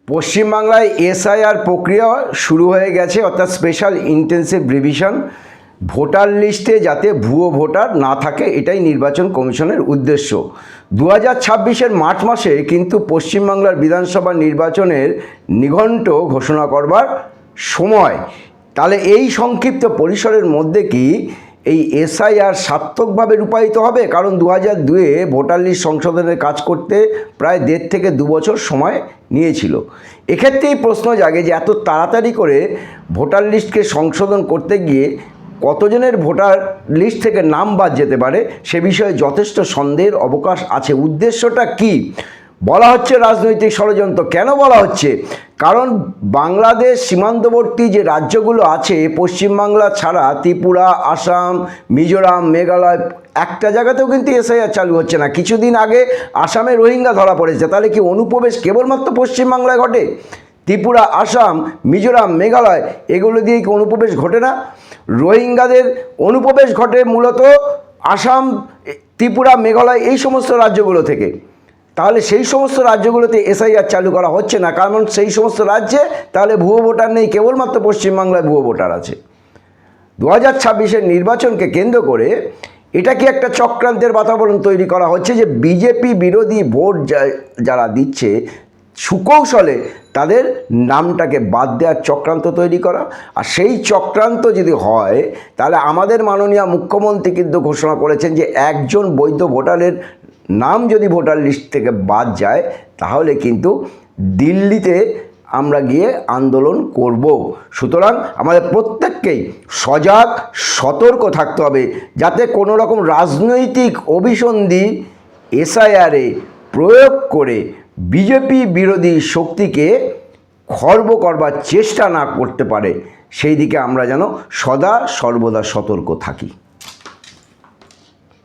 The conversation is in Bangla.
পশ্চিমবাংলায় এসআইআর প্রক্রিয়া শুরু হয়ে গেছে, অর্থাৎ স্পেশাল ইন্টেন্সিভ রিভিশন। ভোটার লিস্টে যাতে ভুয়ো ভোটার না থাকে, এটাই নির্বাচন কমিশনের উদ্দেশ্য। 2026-এর মার্চ মাসে কিন্তু পশ্চিমবাংলার বিধানসভা নির্বাচনের নিঘণ্ট ঘোষণা করবার সময়। তাহলে এই সংক্ষিপ্ত পরিসরের মধ্যে কি এই এসআইআর সার্থকভাবে রূপায়িত হবে? কারণ 2002-এ ভোটার লিস্ট সংশোধনের কাজ করতে প্রায় 1.5 থেকে 2 বছর সময় নিয়েছিল। এক্ষেত্রেই প্রশ্ন জাগে যে এত তাড়াতাড়ি করে ভোটার লিস্টকে সংশোধন করতে গিয়ে কতজনের ভোটার লিস্ট থেকে নাম বাদ যেতে পারে, সে বিষয়ে যথেষ্ট সন্দেহের অবকাশ আছে। উদ্দেশ্যটা কি? বলা হচ্ছে রাজনৈতিক ষড়যন্ত্র। কেন বলা হচ্ছে? কারণ বাংলাদেশ সীমান্তবর্তী যে রাজ্যগুলো আছে, পশ্চিমবাংলা ছাড়া ত্রিপুরা, আসাম, মিজোরাম, মেঘালয়, একটা জায়গাতেও কিন্তু এসআইআর চালু হচ্ছে না। কিছুদিন আগে আসামে রোহিঙ্গা ধরা পড়েছে। তাহলে কি অনুপ্রবেশ কেবলমাত্র পশ্চিমবাংলায় ঘটে? ত্রিপুরা, আসাম, মিজোরাম, মেঘালয় এগুলো দিয়ে কি অনুপ্রবেশ ঘটে না? রোহিঙ্গাদের অনুপ্রবেশ ঘটে মূলত আসাম, ত্রিপুরা, মেঘালয় এই সমস্ত রাজ্যগুলো থেকে। তাহলে সেই সমস্ত রাজ্যগুলোতে এসআইআর চালু করা হচ্ছে না, কারণ সেই সমস্ত রাজ্যে তাহলে ভুয়ো ভোটার নেই, কেবলমাত্র পশ্চিমবাংলায় ভুয়ো ভোটার আছে। 2026-এর নির্বাচনকে কেন্দ্র করে এটা কি একটা চক্রান্তের বাতাবরণ তৈরি করা হচ্ছে যে বিজেপি বিরোধী ভোট যারা দিচ্ছে, সুকৌশলে তাদের নামটাকে বাদ দেওয়ার চক্রান্ত তৈরি করা? আর সেই চক্রান্ত যদি হয়, তাহলে আমাদের মাননীয় মুখ্যমন্ত্রী কিন্তু ঘোষণা করেছেন যে একজন বৈধ ভোটারের নাম যদি ভোটার লিস্ট থেকে বাদ যায়, তাহলে কিন্তু দিল্লিতে আমরা গিয়ে আন্দোলন করব। সুতরাং আমাদের প্রত্যেককেই সজাগ, সতর্ক থাকতে হবে, যাতে কোনো রকম রাজনৈতিক অভিসন্ধি এসআইআরে প্রয়োগ করে বিজেপি বিরোধী শক্তিকে খর্ব করবার চেষ্টা না করতে পারে, সেই দিকে আমরা যেন সদা সর্বদা সতর্ক থাকি।